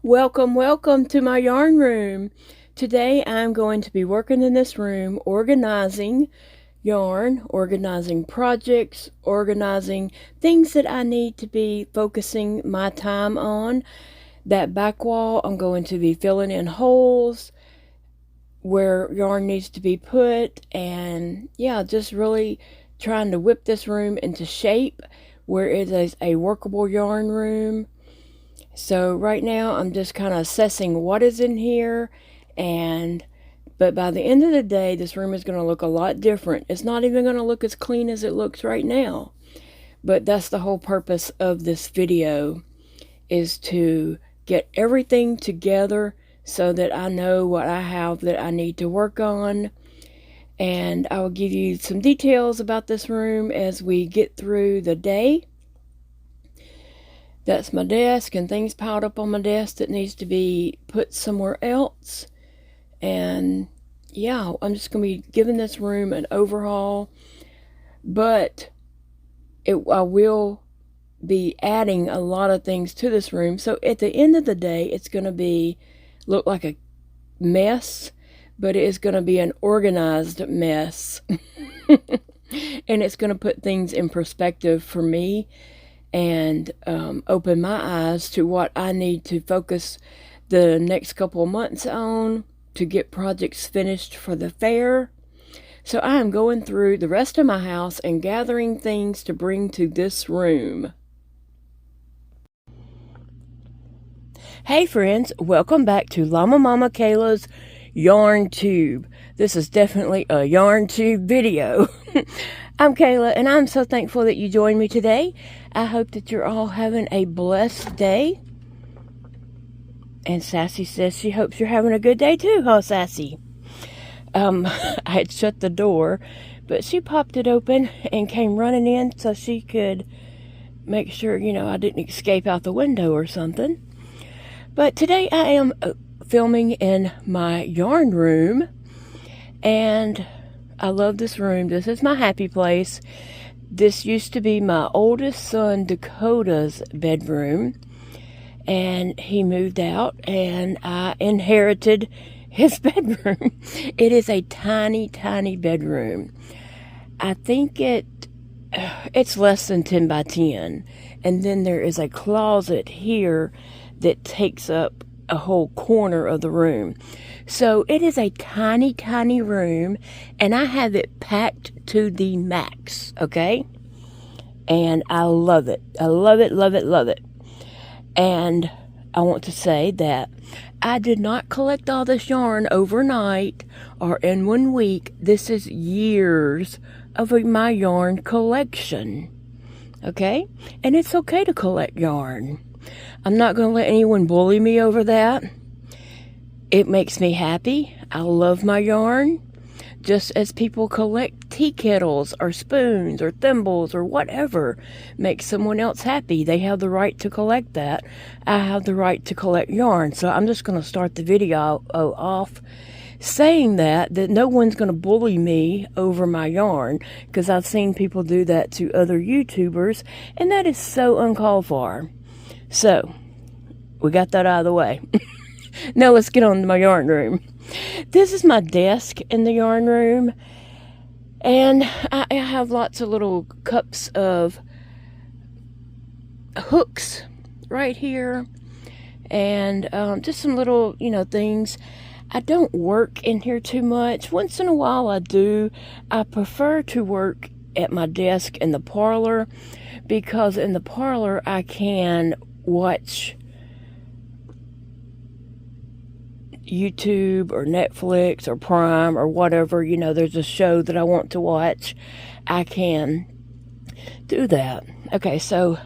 Welcome to my yarn room. Today I'm going to be working in this room, organizing yarn, organizing projects, organizing things that I need to be focusing my time on. That back wall, I'm going to be filling in holes where yarn needs to be put, and yeah, just really trying to whip this room into shape where it is a workable yarn room. So right now I'm just kind of assessing what is in here, but by the end of the day this room is going to look a lot different. It's not even going to look as clean as it looks right now. But that's the whole purpose of this video, is to get everything together so that I know what I have that I need to work on. And I will give you some details about this room as we get through the day. That's my desk and things piled up on my desk that needs to be put somewhere else. And yeah, I'm just going to be giving this room an overhaul. But I will be adding a lot of things to this room. So at the end of the day, it's going to look like a mess, but it is going to be an organized mess. And it's going to put things in perspective for me and open my eyes to what I need to focus the next couple of months on to get projects finished for the fair. So I am going through the rest of my house and gathering things to bring to this room. Hey friends, welcome back to llamamamakayla's Yarn Tube. This is definitely a Yarn Tube video. I'm Kayla, and I'm so thankful that you joined me today. I hope that you're all having a blessed day. And Sassy says she hopes you're having a good day too, huh, Sassy? I had shut the door, but she popped it open and came running in so she could make sure, I didn't escape out the window or something. But today I am filming in my yarn room, and I love this room. This is my happy place. This used to be my oldest son Dakota's bedroom, and he moved out and I inherited his bedroom. It is a tiny, tiny bedroom. I think it's less than 10 by 10. And then there is a closet here that takes up a whole corner of the room. So it is a tiny, tiny room, and I have it packed to the max, okay? And I love it. I love it, love it, love it. And I want to say that I did not collect all this yarn overnight or in 1 week. This is years of my yarn collection, okay? And it's okay to collect yarn. I'm not going to let anyone bully me over that. It makes me happy. I love my yarn. Just as people collect tea kettles or spoons or thimbles or whatever makes someone else happy, they have the right to collect that. I have the right to collect yarn. So I'm just going to start the video off saying that no one's going to bully me over my yarn, because I've seen people do that to other YouTubers, and that is so uncalled for. So we got that out of the way. Now let's get on to my yarn room. This is my desk in the yarn room, and I have lots of little cups of hooks right here, and just some little, things. I don't work in here too much. Once in a while I do. I prefer to work at my desk in the parlor, because in the parlor I can watch YouTube or Netflix or Prime or whatever. There's a show that I want to watch. I can do that. Okay, so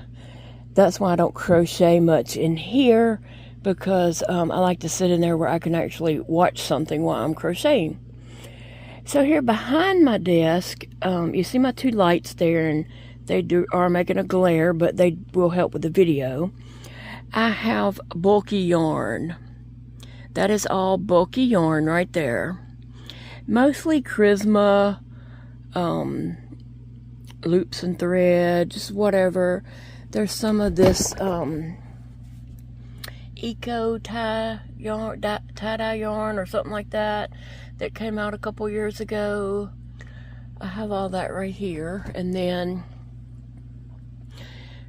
that's why I don't crochet much in here, because I like to sit in there where I can actually watch something while I'm crocheting. So here behind my desk, you see my two lights there, and they are making a glare, but they will help with the video. I have bulky yarn. That is all bulky yarn right there. Mostly Charisma, loops and thread, just whatever. There's some of this eco tie-dye yarn or something like that came out a couple years ago. I have all that right here, and then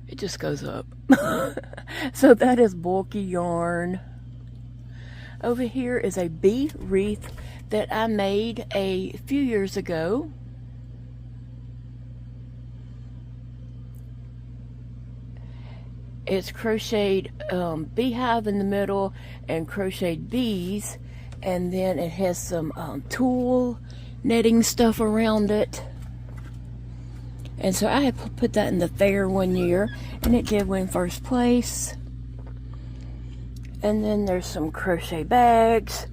it just goes up. So that is bulky yarn. Over here is a bee wreath that I made a few years ago. It's crocheted beehive in the middle and crocheted bees, and then it has some tulle netting stuff around it. And so I had put that in the fair one year, and it did win first place. And then there's some crochet bags,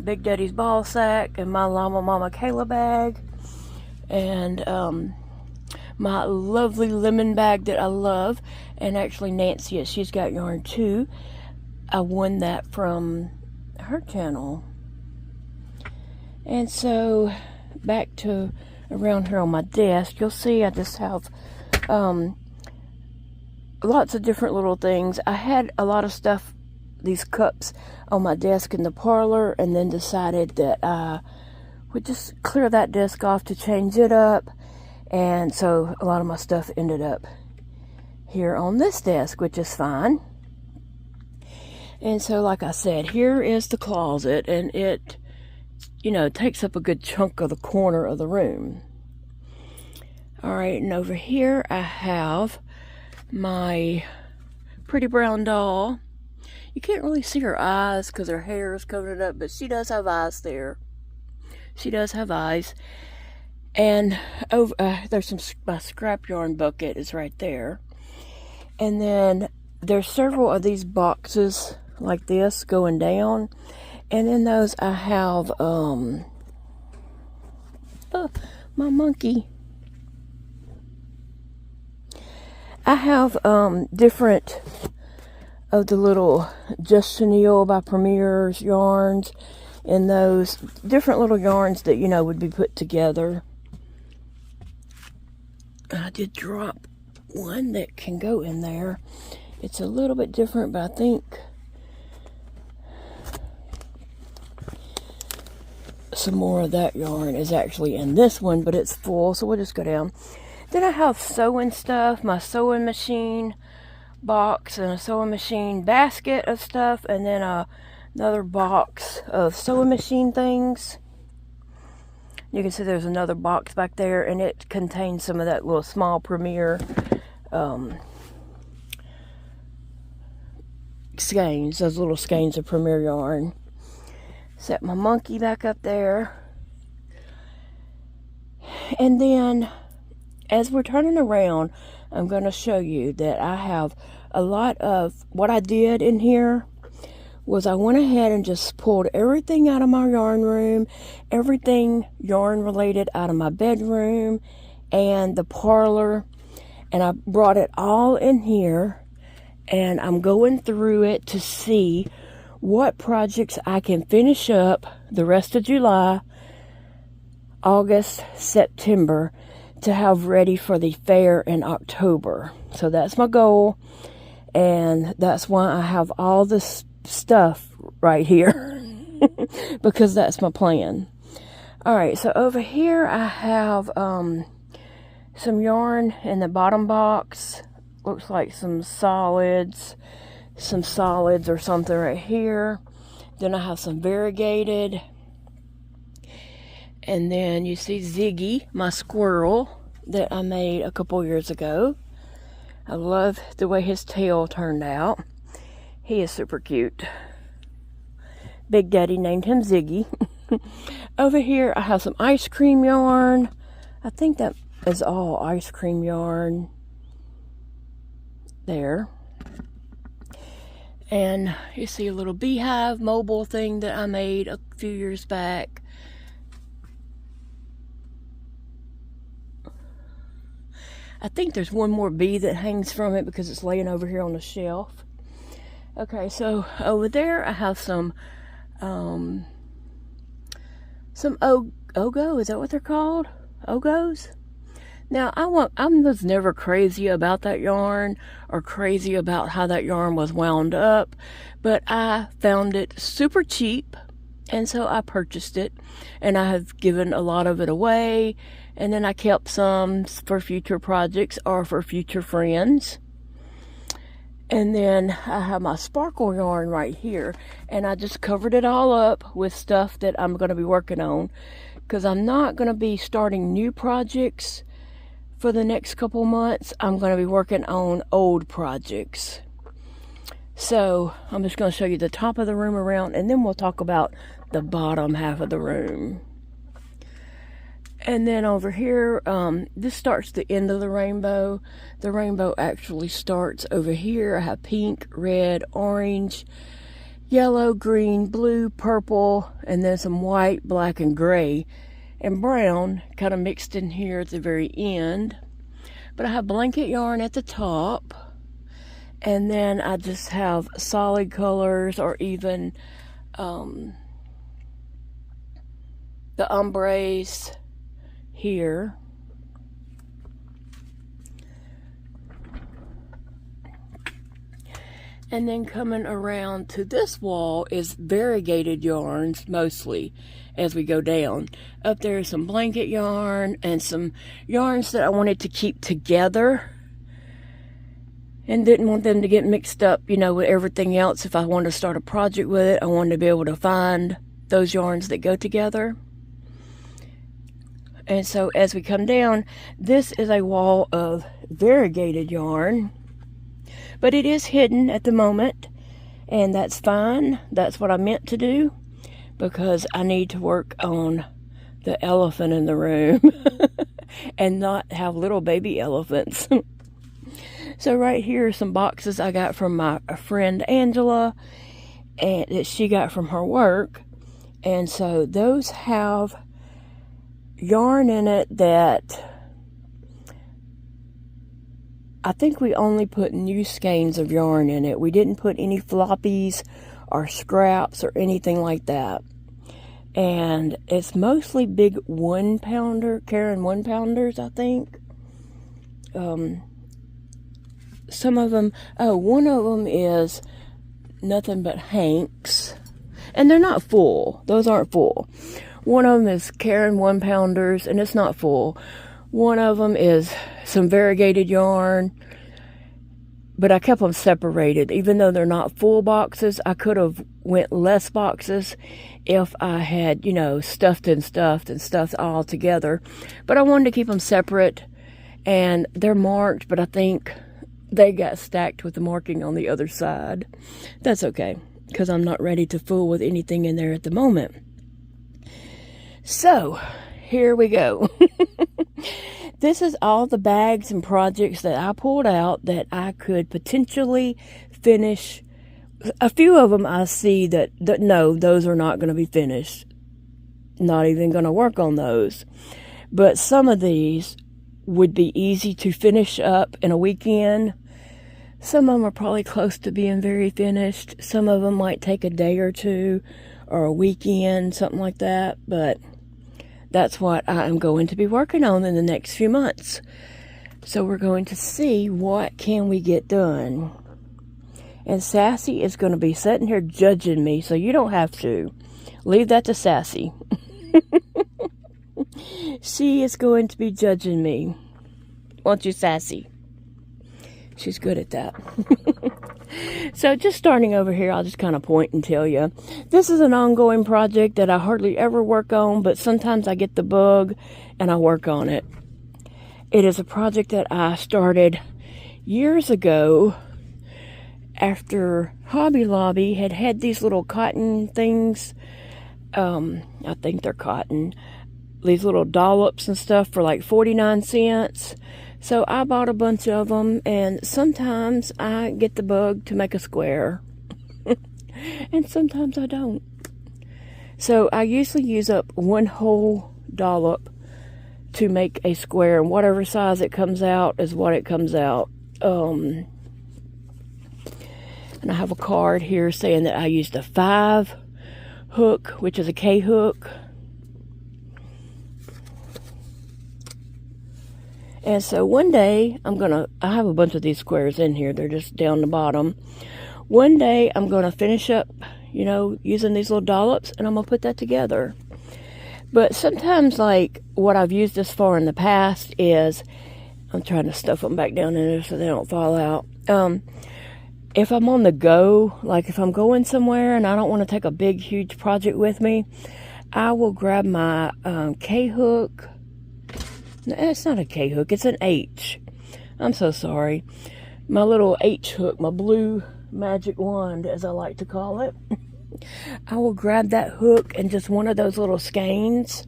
Big Daddy's ball sack, and my llamamamakayla bag, and my lovely lemon bag that I love. And actually Nancy, she's got yarn too. I won that from her channel. And so back to around here on my desk, you'll see I just have lots of different little things. I had a lot of stuff, these cups, on my desk in the parlor, and then decided that I would just clear that desk off to change it up. And so a lot of my stuff ended up here on this desk, which is fine. And so, like I said, here is the closet, and it, you know, takes up a good chunk of the corner of the room. Alright, and over here I have my pretty brown doll. You can't really see her eyes because her hair is covered up, but she does have eyes there. She does have eyes. And over there's my scrap yarn bucket is right there. And then there's several of these boxes like this going down. And in those I have oh, my monkey. I have different of the little Just Chenille by Premier's yarns, and those different little yarns that, you know, would be put together. I did drop one that can go in there. It's a little bit different, but I think some more of that yarn is actually in this one, but it's full, so we'll just go down. Then I have sewing stuff, my sewing machine box and a sewing machine basket of stuff, and then another box of sewing machine things. You can see there's another box back there, and it contains some of that little small Premier skeins, those little skeins of Premier yarn. Set my monkey back up there. And then as we're turning around, I'm going to show you that I have a lot of what I did in here was I went ahead and just pulled everything out of my yarn room, everything yarn related out of my bedroom and the parlor, and I brought it all in here, and I'm going through it to see what projects I can finish up the rest of July, August, September to have ready for the fair in October. So that's my goal, and that's why I have all this stuff right here because that's my plan. Alright, so over here I have some yarn in the bottom box. Looks like some solids or something right here. Then I have some variegated. And then you see Ziggy, my squirrel, that I made a couple years ago. I love the way his tail turned out. He is super cute. Big Daddy named him Ziggy. Over here I have some ice cream yarn. I think that is all ice cream yarn. There. And you see a little beehive mobile thing that I made a few years back. I think there's one more bee that hangs from it because it's laying over here on the shelf. Okay, so over there I have some Ogo, is that what they're called? Ogos? Now, I was never crazy about that yarn or crazy about how that yarn was wound up, but I found it super cheap, and so I purchased it, and I have given a lot of it away, and then I kept some for future projects or for future friends. And then I have my sparkle yarn right here, and I just covered it all up with stuff that I'm going to be working on, because I'm not going to be starting new projects for the next couple months. I'm going to be working on old projects. So I'm just going to show you the top of the room around, and then we'll talk about the bottom half of the room. And then over here, this starts the end of the rainbow. The rainbow actually starts over here. I have pink, red, orange, yellow, green, blue, purple, and then some white, black, and gray, and brown kind of mixed in here at the very end. But I have blanket yarn at the top, and then I just have solid colors, or even the ombres here. And then coming around to this wall is variegated yarns, mostly, as we go down. Up there is some blanket yarn and some yarns that I wanted to keep together and didn't want them to get mixed up, you know, with everything else. If I wanted to start a project with it, I wanted to be able to find those yarns that go together. And so as we come down, this is a wall of variegated yarn. But it is hidden at the moment, and that's fine. That's what I meant to do, because I need to work on the elephant in the room and not have little baby elephants. So right here are some boxes I got from my friend Angela, and that she got from her work. And so those have yarn in it that I think we only put new skeins of yarn in it. We didn't put any floppies or scraps or anything like that. And it's mostly big 1-pounder, Karen 1-pounders, I think. Some of them, one of them is nothing but Hanks. And they're not full. Those aren't full. One of them is Karen 1-pounders, and it's not full. One of them is some variegated yarn, but I kept them separated. Even though they're not full boxes, I could have went less boxes if I had, you know, stuffed all together. But I wanted to keep them separate, and they're marked, but I think they got stacked with the marking on the other side. That's okay, because I'm not ready to fool with anything in there at the moment. So, here we go. This is all the bags and projects that I pulled out that I could potentially finish. A few of them I see that no, those are not going to be finished. Not even going to work on those. But some of these would be easy to finish up in a weekend. Some of them are probably close to being very finished. Some of them might take a day or two or a weekend, something like that. But that's what I am going to be working on in the next few months. So we're going to see what can we get done. And Sassy is going to be sitting here judging me, so you don't have to. Leave that to Sassy. She is going to be judging me. Won't you, Sassy? She's good at that. So just starting over here, I'll just kind of point and tell you. This is an ongoing project that I hardly ever work on, but sometimes I get the bug and I work on it. It is a project that I started years ago after Hobby Lobby had these little cotton things. I think they're cotton. These little dollops and stuff for like 49 cents. So I bought a bunch of them, and sometimes I get the bug to make a square. And sometimes I don't. So I usually use up one whole dollop to make a square, and whatever size it comes out is what it comes out. And I have a card here saying that I used a 5 hook, which is a K hook. And so one day, I have a bunch of these squares in here. They're just down the bottom. One day, I'm going to finish up, using these little dollops, and I'm going to put that together. But sometimes, like, what I've used this for in the past is, I'm trying to stuff them back down in there so they don't fall out. If I'm on the go, like if I'm going somewhere and I don't want to take a big, huge project with me, I will grab my K-hook. No, it's not a K-hook, it's an H. I'm so sorry. My little H hook, my blue magic wand, as I like to call it. I will grab that hook and just one of those little skeins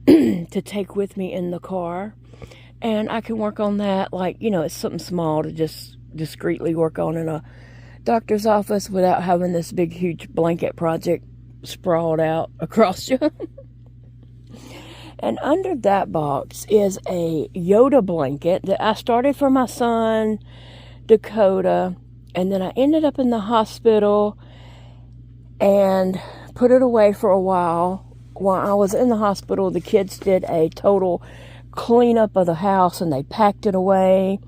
to take with me in the car. And I can work on that like, it's something small to just discreetly work on in a doctor's office without having this big, huge blanket project sprawled out across you. And under that box is a Yoda blanket that I started for my son, Dakota, and then I ended up in the hospital and put it away for a while. While I was in the hospital, the kids did a total cleanup of the house and they packed it away.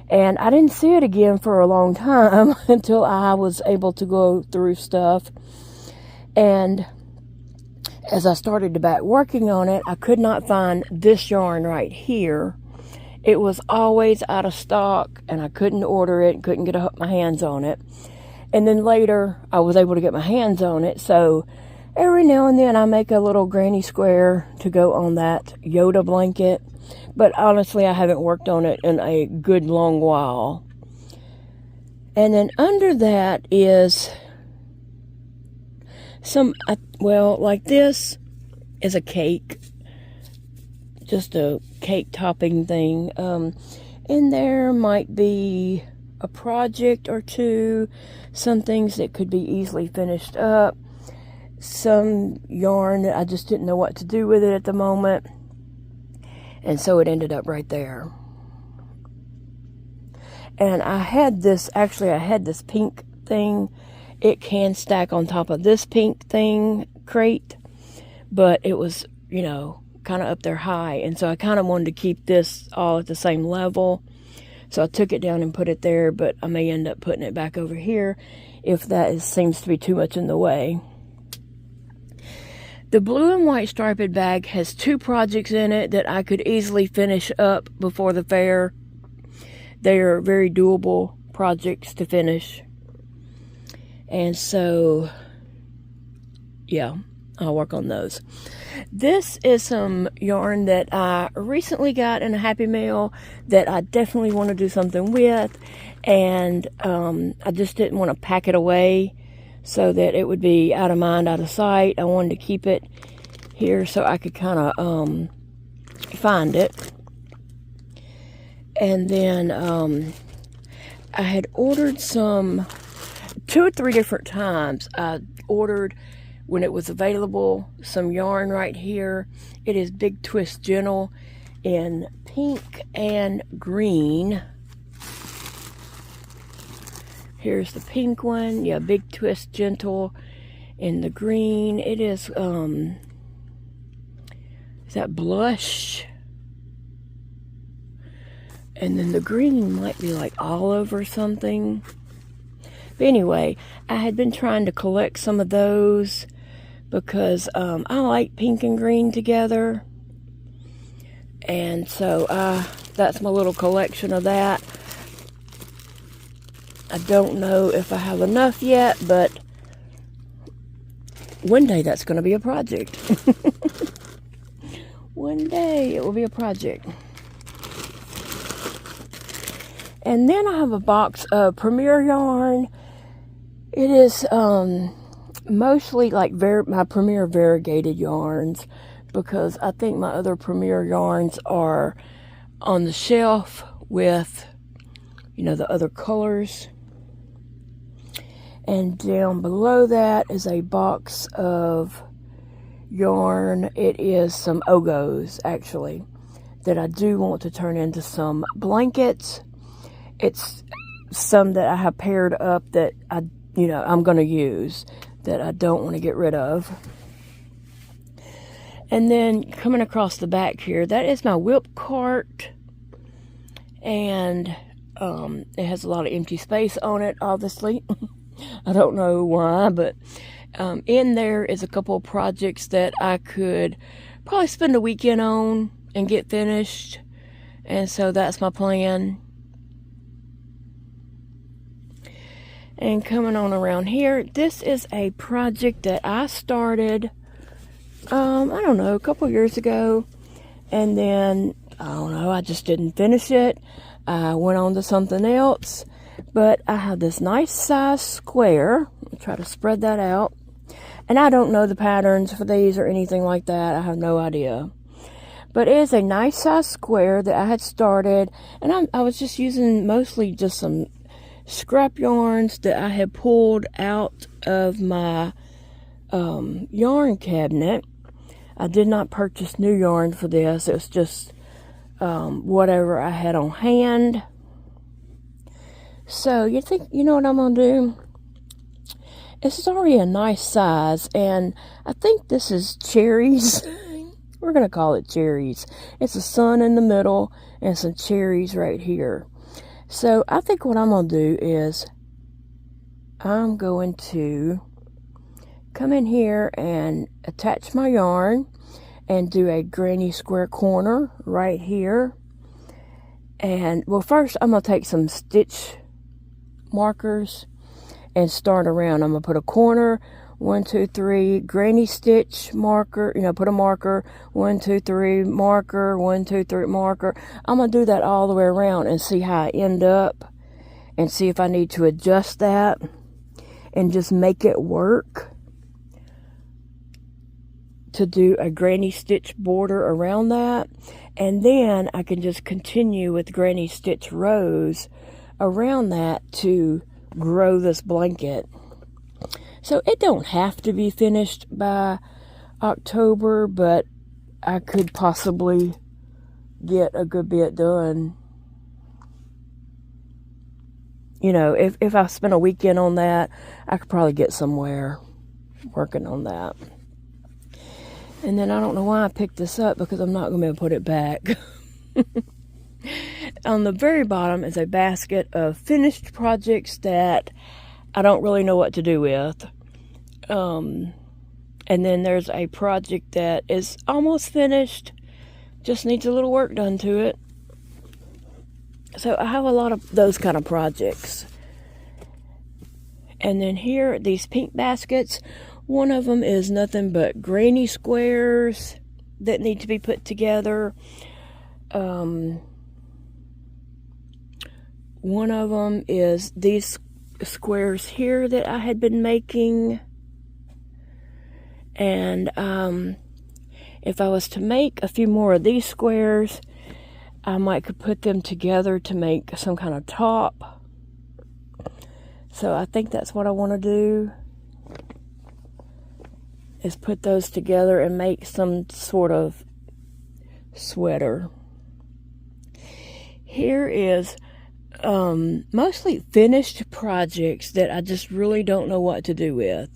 And I didn't see it again for a long time until I was able to go through stuff. And as I started to back working on it, I could not find this yarn right here. It was always out of stock and I couldn't order it, couldn't get my hands on it. And then later I was able to get my hands on it. So every now and then I make a little granny square to go on that Yoda blanket. But honestly, I haven't worked on it in a good long while. And then under that is like this is a cake. Just a cake topping thing. And there might be a project or two. Some things that could be easily finished up. Some yarn that I just didn't know what to do with it at the moment. And so it ended up right there. And I had this pink thing. It can stack on top of this pink thing crate. But it was, kind of up there high. And so I kind of wanted to keep this all at the same level. So I took it down and put it there. But I may end up putting it back over here if seems to be too much in the way. The blue and white striped bag has 2 projects in it that I could easily finish up before the fair. They are very doable projects to finish. And so, yeah, I'll work on those. This is some yarn that I recently got in a Happy Mail that I definitely want to do something with. And I just didn't want to pack it away so that it would be out of mind, out of sight. I wanted to keep it here so I could kind of find it. And then I had ordered 2 or 3 different times. I ordered, when it was available, some yarn right here. It is Big Twist Gentle in pink and green. Here's the pink one. Yeah, Big Twist Gentle in the green. It is that blush? And then the green might be like olive or something. But anyway, I had been trying to collect some of those because I like pink and green together. And so that's my little collection of that. I don't know if I have enough yet, but one day that's going to be a project. One day it will be a project. And then I have a box of Premier yarn. It is mostly like my Premier variegated yarns, because I think my other Premier yarns are on the shelf with, the other colors. And down below that is a box of yarn. It is some Ogos, actually, that I do want to turn into some blankets. It's some that I have paired up that I'm going to use, that I don't want to get rid of. And then coming across the back here, that is my whip cart. And it has a lot of empty space on it, obviously. I don't know why, but in there is a couple of projects that I could probably spend a weekend on and get finished. And so that's my plan. And coming on around here, this is a project that I started, I don't know, a couple years ago. And then, I don't know, I just didn't finish it. I went on to something else. But I have this nice size square. I'll try to spread that out. And I don't know the patterns for these or anything like that. I have no idea. But it is a nice size square that I had started. And I was just using mostly just some scrap yarns that I had pulled out of my yarn cabinet. I did not purchase new yarn for this. It was just whatever I had on hand. So you know what I'm going to do? This is already a nice size, and I think this is cherries. We're going to call it cherries. It's a sun in the middle and some cherries right here. So I think what I'm going to do is I'm going to come in here and attach my yarn and do a granny square corner right here. And well, first I'm going to take some stitch markers and start around. I'm going to put a corner, 1, 2, 3, granny stitch marker, put a marker, 1, 2, 3, marker, 1, 2, 3, marker. I'm going to do that all the way around and see how I end up and see if I need to adjust that and just make it work to do a granny stitch border around that. And then I can just continue with granny stitch rows around that to grow this blanket. So it don't have to be finished by October, but I could possibly get a good bit done. If I spent a weekend on that, I could probably get somewhere working on that. And then I don't know why I picked this up, because I'm not going to be able to put it back. On the very bottom is a basket of finished projects that I don't really know what to do with. And then there's a project that is almost finished, just needs a little work done to it. So I have a lot of those kind of projects. And then here, these pink baskets, one of them is nothing but granny squares that need to be put together. One of them is these squares here that I had been making. And if I was to make a few more of these squares, I could put them together to make some kind of top. So I think that's what I want to do, is put those together and make some sort of sweater. Here is mostly finished projects that I just really don't know what to do with.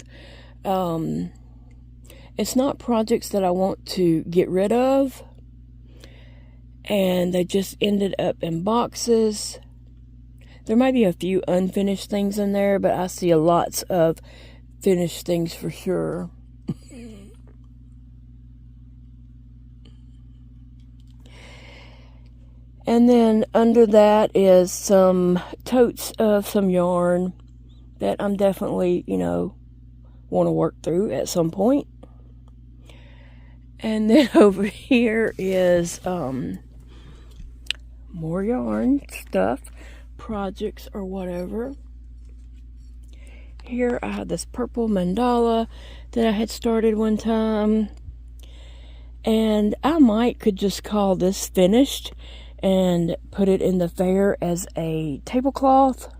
It's not projects that I want to get rid of, and they just ended up in boxes. There might be a few unfinished things in there, but I see lots of finished things for sure. And then under that is some totes of some yarn that I'm definitely, want to work through at some point. And then over here is more yarn stuff, projects or whatever. Here I have this purple mandala that I had started one time. And I could just call this finished and put it in the fair as a tablecloth.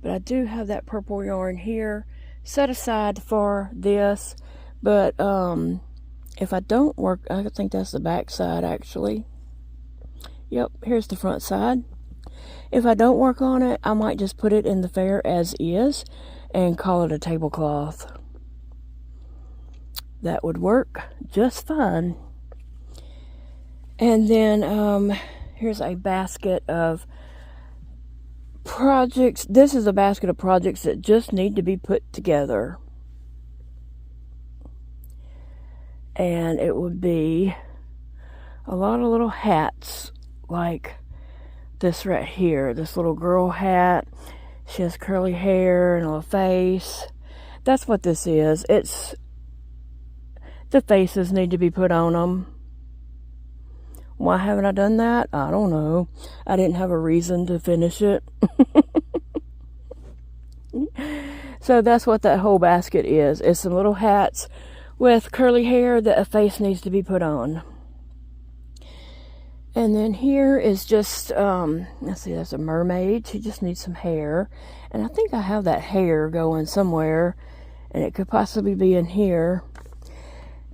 But I do have that purple yarn here set aside for this. But if I don't work, I think that's the back side actually. Yep, here's the front side. If I don't work on it, I might just put it in the fair as is and call it a tablecloth. that would work just fine. And then here's a basket of projects. This is a basket of projects that just need to be put together. And it would be a lot of little hats, like this right here, this little girl hat. She has curly hair and a little face. That's what this is. It's the faces need to be put on them. Why haven't I done that? I don't know. I didn't have a reason to finish it. So that's what that whole basket is. It's some little hats with curly hair that a face needs to be put on. And then here is just, let's see, that's a mermaid. She just needs some hair. And I think I have that hair going somewhere. And it could possibly be in here.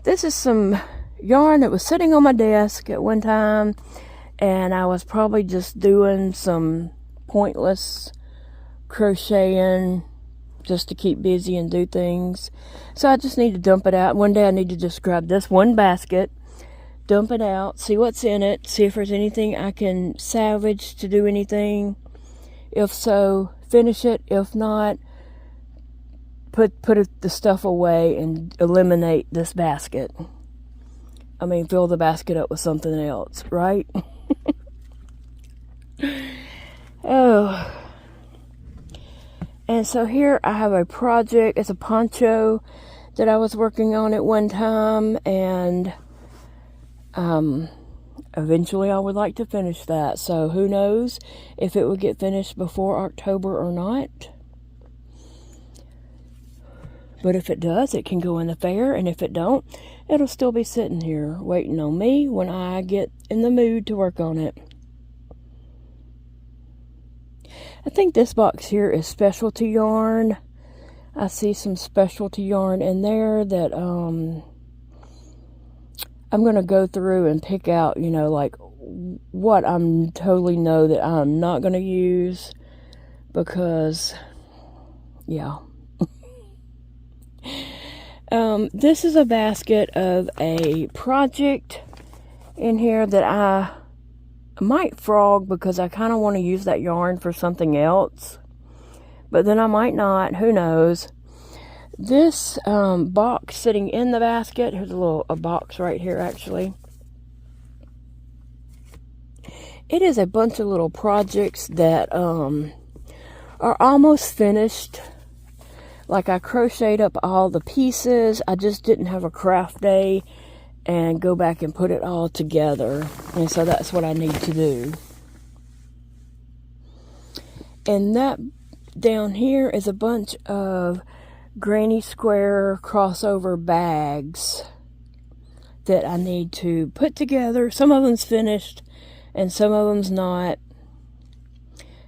This is some yarn that was sitting on my desk at one time. And I was probably just doing some pointless crocheting just to keep busy and do things. So I just need to dump it out. One day I need to just grab this one basket, dump it out, see what's in it, see if there's anything I can salvage to do anything. If so, finish it. If not, put the stuff away and eliminate this basket. I mean, fill the basket up with something else, right? Oh. And so here I have a project. It's a poncho that I was working on at one time, and eventually I would like to finish that. So who knows if it will get finished before October or not. But if it does, it can go in the fair, and if it don't, it'll still be sitting here waiting on me when I get in the mood to work on it. I think this box here is specialty yarn. I see some specialty yarn in there that I'm going to go through and pick out, you know, like what I'm totally know that I'm not going to use, because, yeah. This is a basket of a project in here that I might frog, because I kind of want to use that yarn for something else, but then I might not. Who knows? This box sitting in the basket, here's a box right here actually. It is a bunch of little projects that are almost finished. Like, I crocheted up all the pieces. I just didn't have a craft day and go back and put it all together. And so that's what I need to do. And that down here is a bunch of granny square crossover bags that I need to put together. Some of them's finished and some of them's not.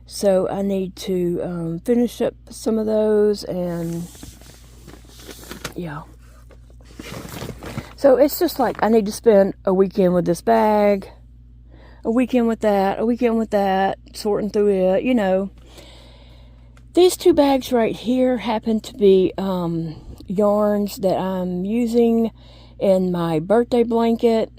So I need to finish up some of those, and yeah. So it's just like I need to spend a weekend with this bag, a weekend with that, a weekend with that, sorting through it, you know. These two bags right here happen to be yarns that I'm using in my birthday blanket.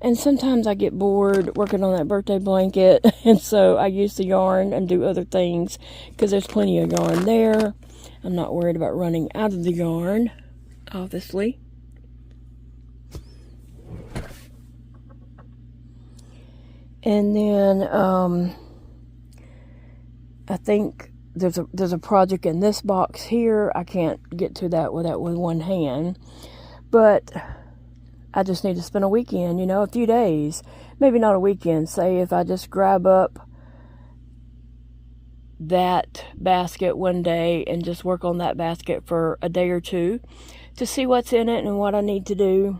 And sometimes I get bored working on that birthday blanket, and so I use the yarn and do other things, because there's plenty of yarn there. I'm not worried about running out of the yarn, obviously. And then I think there's a project in this box here. I can't get to that with one hand, but I just need to spend a weekend, you know, a few days. Maybe not a weekend. Say if I just grab up that basket one day and just work on that basket for a day or two to see what's in it and what I need to do.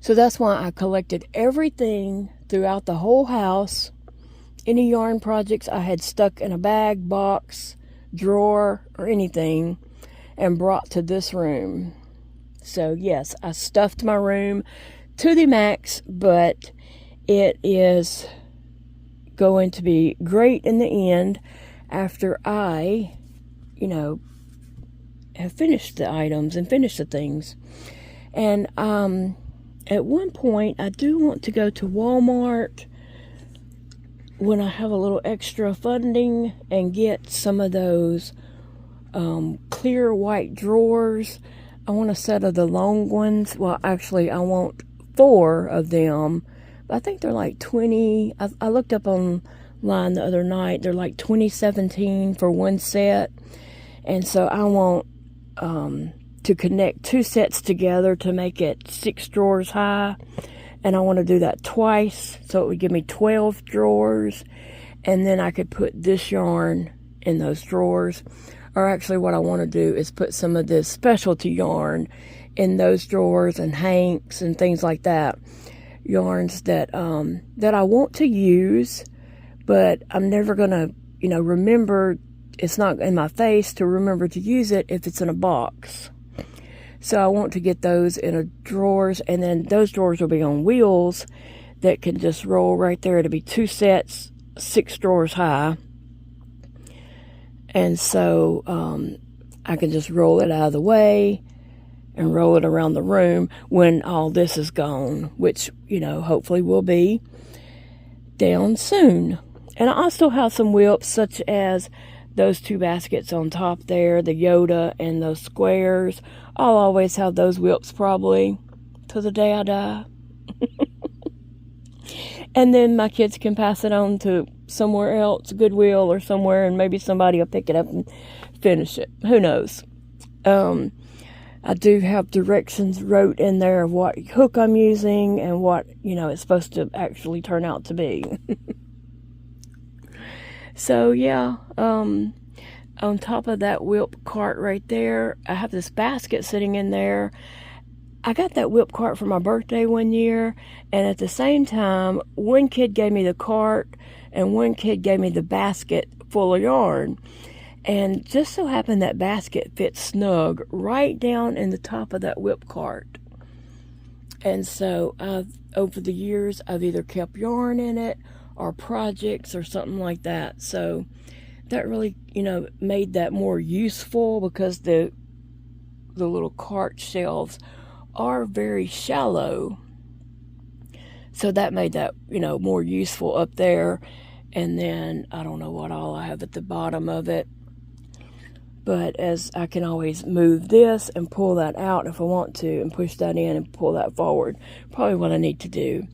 So that's why I collected everything throughout the whole house. Any yarn projects I had stuck in a bag, box, drawer, or anything, and brought to this room. So yes, I stuffed my room to the max, but it is going to be great in the end after I, you know, have finished the items and finished the things. And at one point, I do want to go to Walmart when I have a little extra funding and get some of those clear white drawers. I want a set of the long ones. Well, actually, I want 4 of them. But I think they're like 20. I looked up online the other night. They're like $20.17 for one set. And so I want to connect 2 sets together to make it 6 drawers high. And I want to do that twice, so it would give me 12 drawers. And then I could put this yarn in those drawers. Or actually what I want to do is put some of this specialty yarn in those drawers and hanks and things like that. Yarns that that I want to use, but I'm never going to, remember. It's not in my face to remember to use it if it's in a box. So I want to get those in a drawers, and then those drawers will be on wheels that can just roll right there. It'll be 2 sets, 6 drawers high. And so I can just roll it out of the way and roll it around the room when all this is gone, which, hopefully will be down soon. And I still have some whips, such as those 2 baskets on top there, the Yoda and those squares. I'll always have those whips probably till the day I die. And then my kids can pass it on to somewhere else, Goodwill or somewhere, and maybe somebody will pick it up and finish it. Who knows? I do have directions wrote in there of what hook I'm using and what, it's supposed to actually turn out to be. So, yeah, on top of that whip cart right there, I have this basket sitting in there. I got that whip cart for my birthday one year, and at the same time, one kid gave me the cart, and one kid gave me the basket full of yarn. And just so happened that basket fits snug right down in the top of that whip cart. And so, over the years, I've either kept yarn in it, or projects, or something like that. So, that really, made that more useful, because the little cart shelves are very shallow. So that made that, more useful up there. And then I don't know what all I have at the bottom of it. But as I can always move this and pull that out if I want to, and push that in and pull that forward. Probably what I need to do.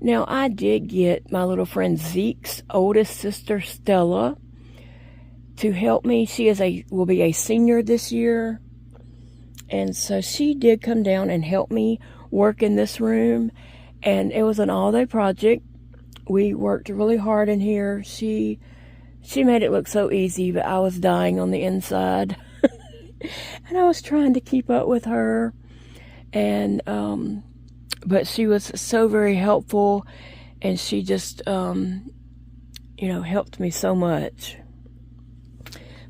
Now, I did get my little friend Zeke's oldest sister, Stella, to help me. She will be a senior this year. And so she did come down and help me work in this room. And it was an all-day project. We worked really hard in here. She made it look so easy, but I was dying on the inside. And I was trying to keep up with her. And, but she was so very helpful. And she just, helped me so much.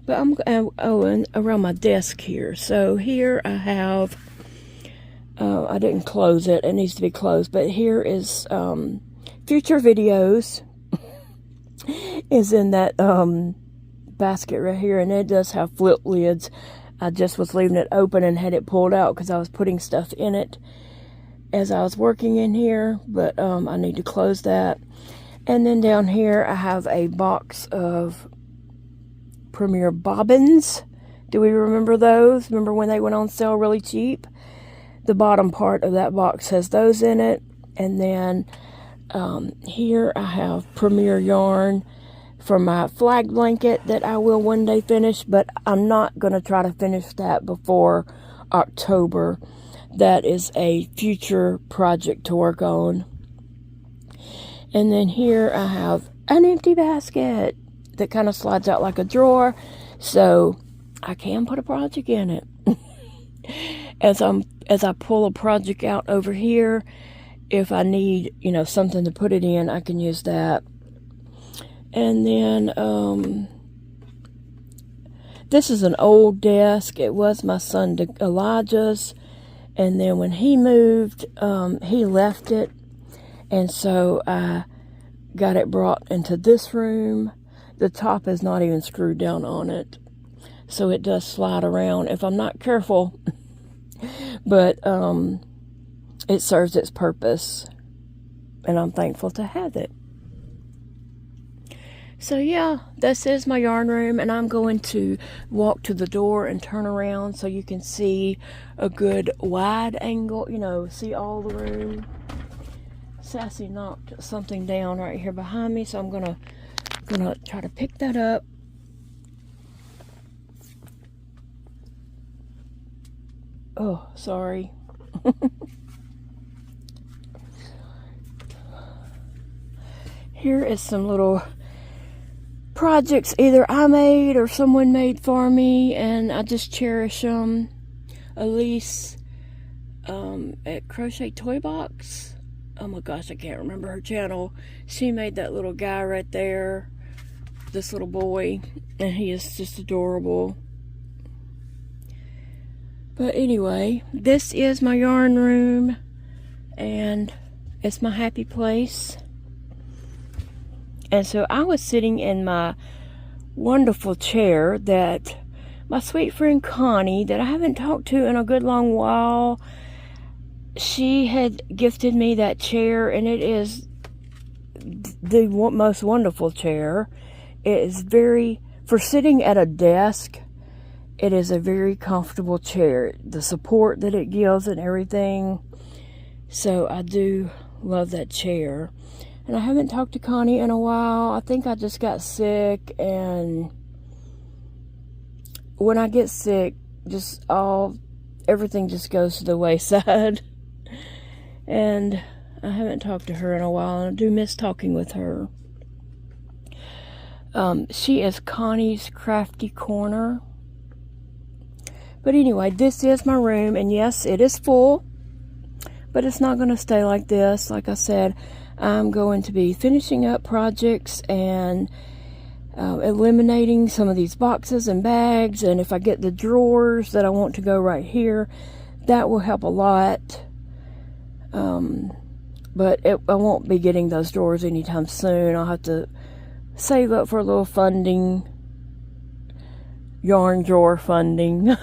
But and around my desk here. So here I have, I didn't close it. It needs to be closed. But here is future videos is in that basket right here. And it does have flip lids. I just was leaving it open and had it pulled out because I was putting stuff in it as I was working in here. But I need to close that. And then down here I have a box of Premier bobbins. Do we remember those? Remember when they went on sale really cheap? The bottom part of that box has those in it. And then here I have Premier yarn for my flag blanket that I will one day finish, but I'm not going to try to finish that before October. That is a future project to work on. And then here I have an empty basket that kind of slides out like a drawer, so I can put a project in it. As I pull a project out over here, if I need, something to put it in, I can use that. And then this is an old desk. It was my son Elijah's, and then when he moved, he left it, and so I got it brought into this room. The top is not even screwed down on it. so it does slide around if I'm not careful. But it serves its purpose, and I'm thankful to have it. So yeah, this is my yarn room, and I'm going to walk to the door and turn around so you can see a good wide angle, you know, see all the room. Sassy knocked something down right here behind me, so I'm gonna try to pick that up. Oh, sorry. Here is some little projects either I made or someone made for me, and I just cherish them. Elise at Crochet Toy Box. Oh my gosh, I can't remember her channel. She made that little guy right there, this little boy, and he is just adorable. But anyway, this is my yarn room, and it's my happy place. And so I was sitting in my wonderful chair that my sweet friend Connie, that I haven't talked to in a good long while, she had gifted me that chair, and it is the most wonderful chair. It is very, for sitting at a desk, it is a very comfortable chair. The support that it gives and everything. So I do love that chair. And I haven't talked to Connie in a while. I think I just got sick, and when I get sick, everything just goes to the wayside. And I haven't talked to her in a while, and I do miss talking with her. She is Connie's Crafty Corner. But anyway, this is my room, and yes, it is full, but it's not going to stay like this. Like I said, I'm going to be finishing up projects and eliminating some of these boxes and bags, and if I get the drawers that I want to go right here, that will help a lot. But I won't be getting those drawers anytime soon. I'll have to save up for a little funding, yarn drawer funding,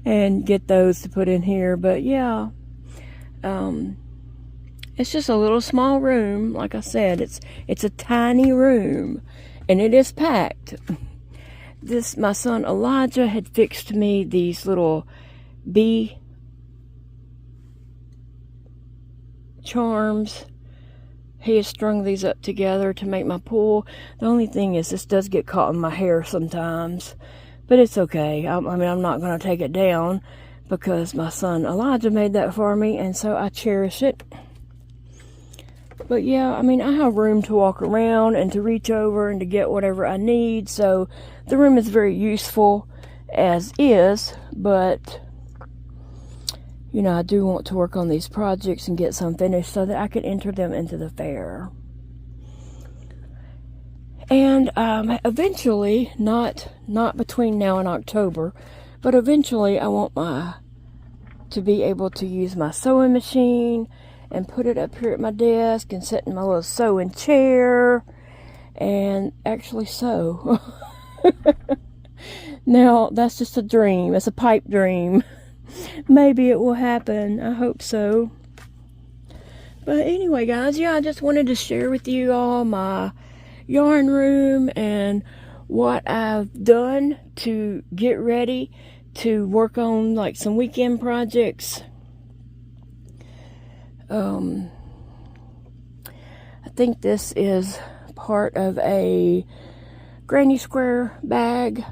and get those to put in here. But yeah, it's just a little small room. Like I said, it's a tiny room, and it is packed. My son Elijah had fixed me these little bee charms. He has strung these up together to make my pool. The only thing is, this does get caught in my hair sometimes, but it's okay. I mean, I'm not going to take it down because my son Elijah made that for me, and so I cherish it. But yeah, I mean, I have room to walk around and to reach over and to get whatever I need, so the room is very useful as is. But you know, I do want to work on these projects and get some finished so that I can enter them into the fair. And eventually, not between now and October, but eventually I want to be able to use my sewing machine and put it up here at my desk and sit in my little sewing chair and actually sew. Now, that's just a dream. It's a pipe dream. Maybe it will happen. I hope so. But anyway, guys, yeah, I just wanted to share with you all my yarn room and what I've done to get ready to work on like some weekend projects. I think this is part of a granny square bag.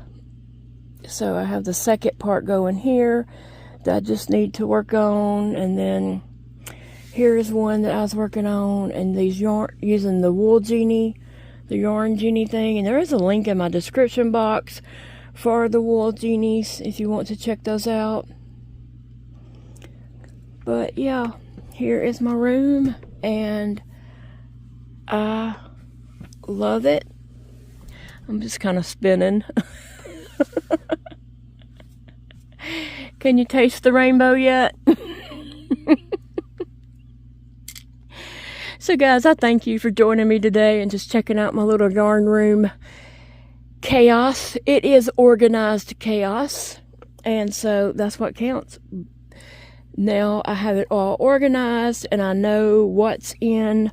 So I have the second part going here that I just need to work on, and then here's one that I was working on, and these yarn using the Wool Jeanie, the Yarn Jeanie thing, and there is a link in my description box for the Wool Jeanies if you want to check those out. But yeah, here is my room, and I love it. I'm just kind of spinning. Can you taste the rainbow yet? So guys, I thank you for joining me today and just checking out my little yarn room chaos. It is organized chaos. And so that's what counts. Now I have it all organized and I know what's in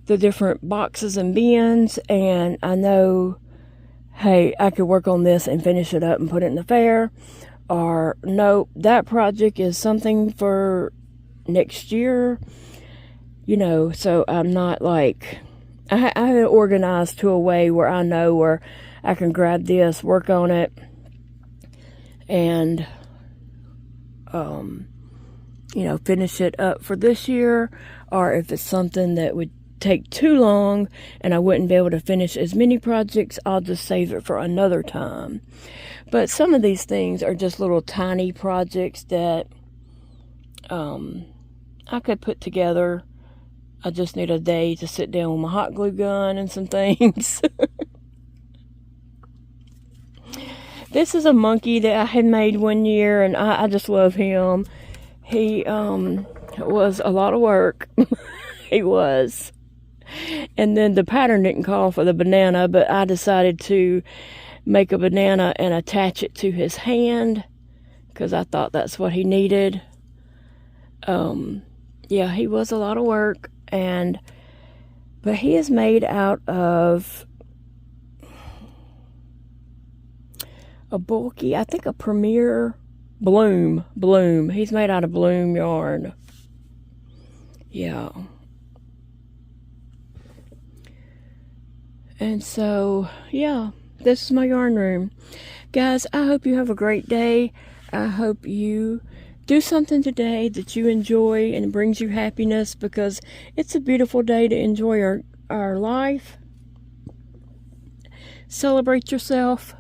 the different boxes and bins, and I know, hey, I could work on this and finish it up and put it in the fair, or no, that project is something for next year, you know. So I'm not like, I have it organized to a way where I know where I can grab this, work on it, and you know, finish it up for this year. Or if it's something that would take too long and I wouldn't be able to finish as many projects, I'll just save it for another time. But some of these things are just little tiny projects that I could put together. I just need a day to sit down with my hot glue gun and some things. This is a monkey that I had made one year, and I just love him. He was a lot of work. He was. And then the pattern didn't call for the banana, but I decided to make a banana and attach it to his hand because I thought that's what he needed. Yeah, he was a lot of work, but he is made out of a bulky, I think a Premier Bloom. He's made out of Bloom yarn. Yeah. And so, yeah, this is my yarn room. Guys, I hope you have a great day. I hope you do something today that you enjoy and brings you happiness, because it's a beautiful day to enjoy our life. Celebrate yourself.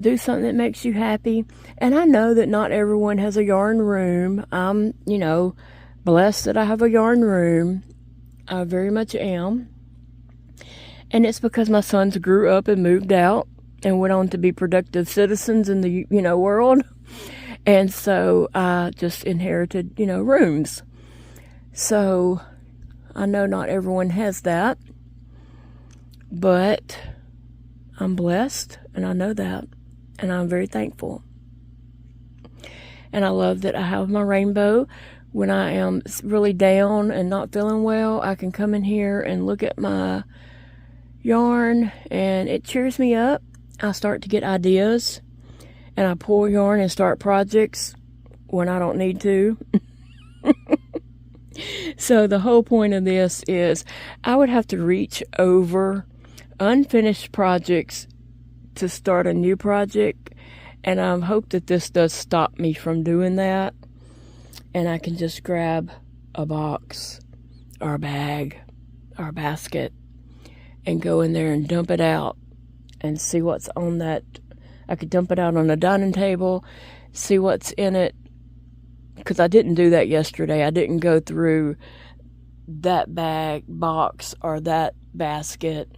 Do something that makes you happy. And I know that not everyone has a yarn room. I'm, you know, blessed that I have a yarn room. I very much am. And it's because my sons grew up and moved out and went on to be productive citizens in the, you know, world. And so I just inherited, you know, rooms. So I know not everyone has that. But I'm blessed, and I know that. And I'm very thankful. And I love that I have my rainbow. When I am really down and not feeling well, I can come in here and look at my yarn, and it cheers me up. I start to get ideas, and I pull yarn and start projects when I don't need to. So the whole point of this is I would have to reach over unfinished projects to start a new project, and I hope that this does stop me from doing that, and I can just grab a box or a bag or a basket and go in there and dump it out and see what's on that. I could dump it out on the dining table, see what's in it, because I didn't do that yesterday. I didn't go through that box or that basket.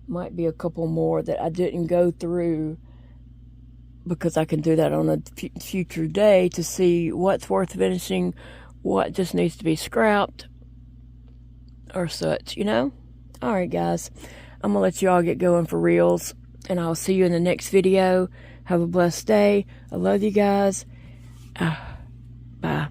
Might be a couple more that I didn't go through, because I can do that on a future day to see what's worth finishing, what just needs to be scrapped or such, you know? All right, guys, I'm gonna let you all get going for reals, and I'll see you in the next video. Have a blessed day. I love you guys. Bye.